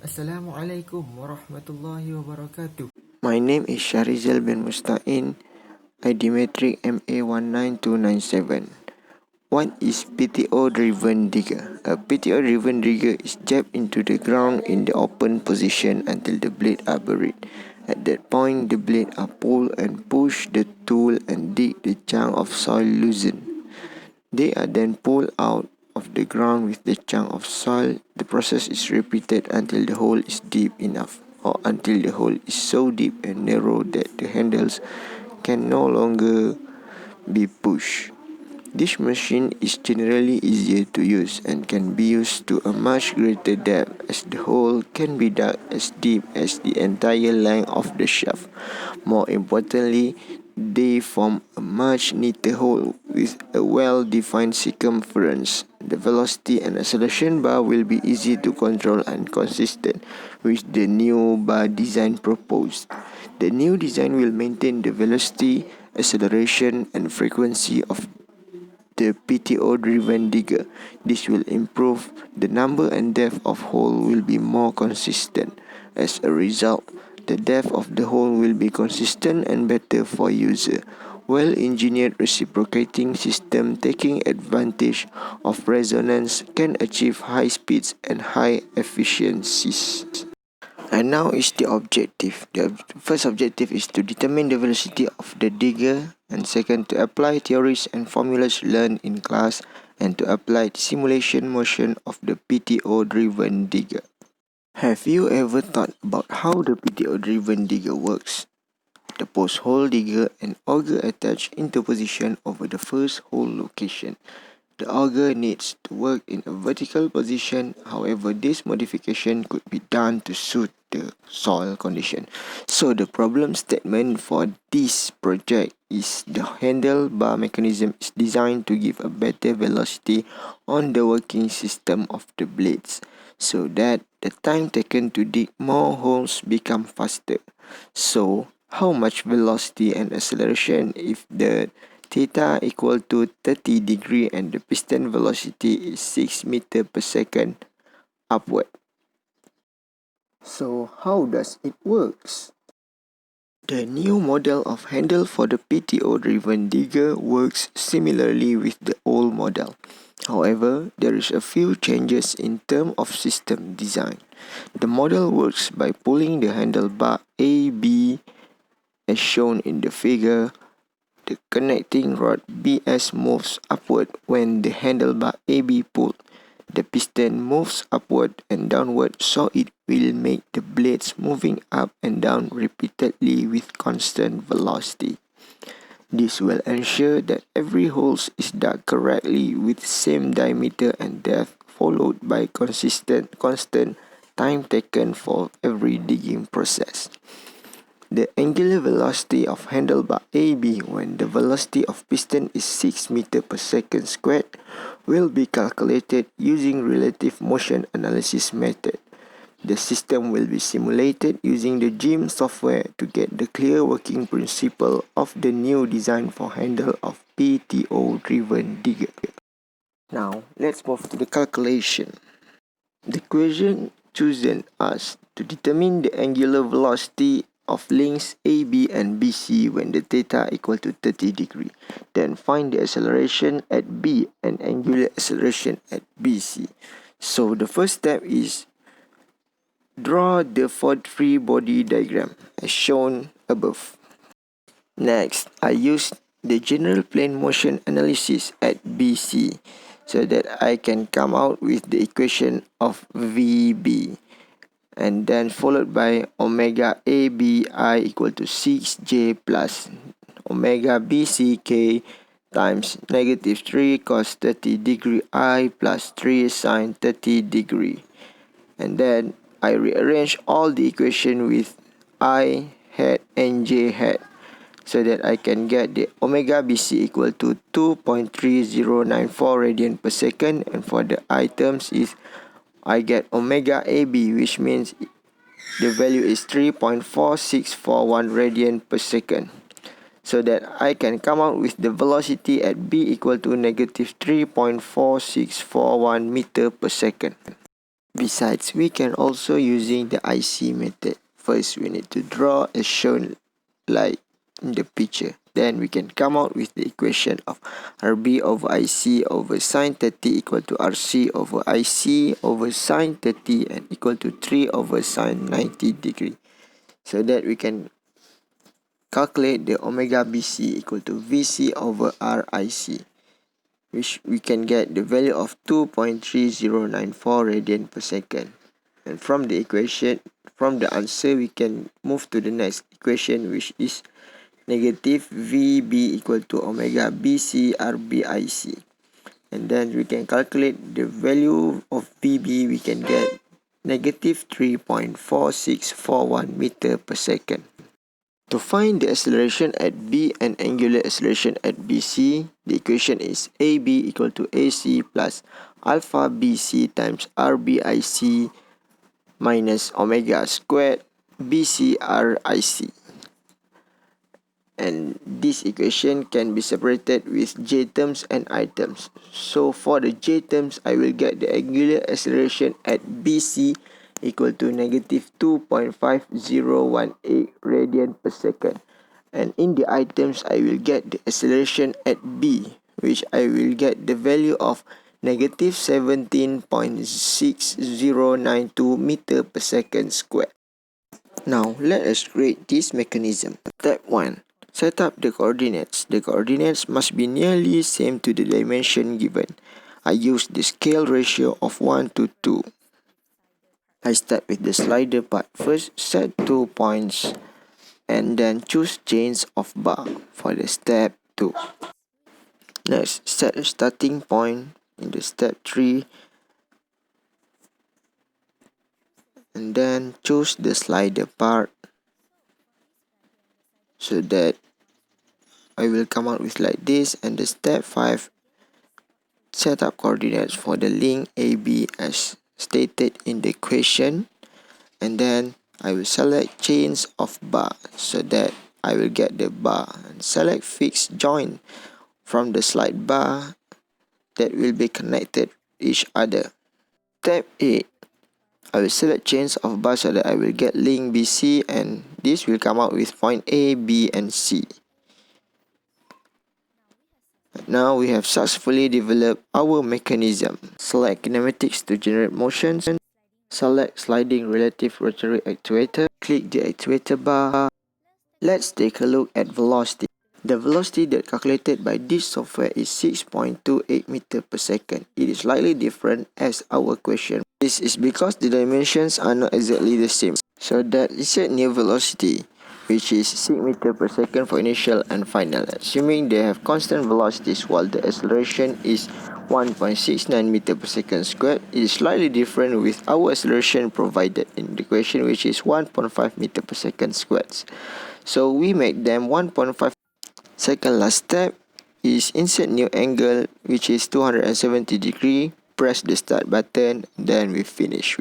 Assalamualaikum warahmatullahi wabarakatuh. My name is Syahrizal bin Musta'in, Dimetric MA19297. What is PTO-driven digger? A PTO-driven digger is jabbed into the ground in the open position until the blades are buried. At that point, the blades are pulled and push the tool and dig the chunk of soil loosened. They are then pulled out of the ground with the chunk of soil. The process is repeated until the hole is deep enough, or until the hole is so deep and narrow that the handles can no longer be pushed. This machine is generally easier to use and can be used to a much greater depth, as the hole can be dug as deep as the entire length of the shaft. More importantly, they form a much neater hole with a well-defined circumference. The velocity and acceleration bar will be easy to control and consistent with the new bar design proposed. The new design will maintain the velocity, acceleration, and frequency of the PTO-driven digger. This will improve the number and depth of hole will be more consistent. As a result, the depth of the hole will be consistent and better for user. Well-engineered reciprocating system taking advantage of resonance can achieve high speeds and high efficiencies. And now is the objective. The first objective is to determine the velocity of the digger, and second, to apply theories and formulas learned in class, and to apply the simulation motion of the PTO-driven digger. Have you ever thought about how the PTO-driven digger works? The post hole digger and auger attached into position over the first hole location. The auger needs to work in a vertical position, however this modification could be done to suit the soil condition. So the problem statement for this project is the handlebar mechanism is designed to give a better velocity on the working system of the blades, so that the time taken to dig more holes become faster. So how much velocity and acceleration if the theta equal to 30 degree and the piston velocity is 6 meter per second upward? So how does it works? The new model of handle for the PTO-driven digger works similarly with the old model. However, there is a few changes in terms of system design. The model works by pulling the handlebar AB as shown in the figure. The connecting rod BS moves upward when the handlebar AB pulled. The piston moves upward and downward, so it will make the blades moving up and down repeatedly with constant velocity. This will ensure that every hole is dug correctly with same diameter and depth, followed by constant time taken for every digging process. The angular velocity of handlebar AB when the velocity of piston is 6 meter per second squared will be calculated using relative motion analysis method. The system will be simulated using the GIM software to get the clear working principle of the new design for handle of PTO-driven digger. Now, let's move to the calculation. The equation chosen as to determine the angular velocity of lengths AB and BC when the theta equal to 30 degree. Then find the acceleration at B and angular acceleration at BC. So the first step is draw the free body diagram as shown above. Next, I use the general plane motion analysis at BC so that I can come out with the equation of VB, and then followed by omega ABI equal to 6J plus omega BCK times negative 3 cos 30 degree I plus 3 sin 30 degree. And then I rearrange all the equation with I hat and J hat so that I can get the omega BC equal to 2.3094 radian per second, and for the I terms is I get omega AB, which means the value is 3.4641 radian per second, so that I can come out with the velocity at B equal to negative 3.4641 meter per second. Besides, we can also using the IC method. First, we need to draw as shown like in the picture. Then we can come out with the equation of RB over IC over sine 30 equal to RC over IC over sine 30 and equal to 3 over sine 90 degree. So that we can calculate the omega BC equal to VC over RIC, which we can get the value of 2.3094 radian per second. And from the answer, we can move to the next equation, which is negative VB equal to omega BC RBIC. And then we can calculate the value of VB, we can get negative 3.4641 meter per second. To find the acceleration at B and angular acceleration at BC, the equation is AB equal to AC plus alpha BC times RBIC minus omega squared BC RIC. And this equation can be separated with J terms and I terms. So for the J terms, I will get the angular acceleration at BC equal to negative 2.5018 radian per second. And in the I terms, I will get the acceleration at B, which I will get the value of negative 17.6092 meter per second squared. Now, let us create this mechanism. Step 1. Set up the coordinates. The coordinates must be nearly same to the dimension given. I use the scale ratio of 1 to 2. I start with the slider part. First, set 2 points and then choose chains of bar for the step 2. Next, set a starting point in the step 3 and then choose the slider part so that I will come out with like this. And the step 5, set up coordinates for the link AB as stated in the equation, and then I will select chains of bar so that I will get the bar, and select fixed joint from the slide bar that will be connected each other. Step 8, I will select chains of bar so that I will get link BC, and this will come out with point A, B and C. Now we have successfully developed our mechanism. Select kinematics to generate motions. Select sliding relative rotary actuator. Click the actuator bar. Let's take a look at velocity. The velocity that calculated by this software is 6.28 meter per second. It is slightly different as our question. This is because the dimensions are not exactly the same. So that is a new velocity, which is 6 meter per second for initial and final, assuming they have constant velocities while the acceleration is 1.69 meter per second squared. It is slightly different with our acceleration provided in the equation, which is 1.5 meter per second squared. So we make them 1.5. Second last step is insert new angle, which is 270 degree. Press the start button, then we finish.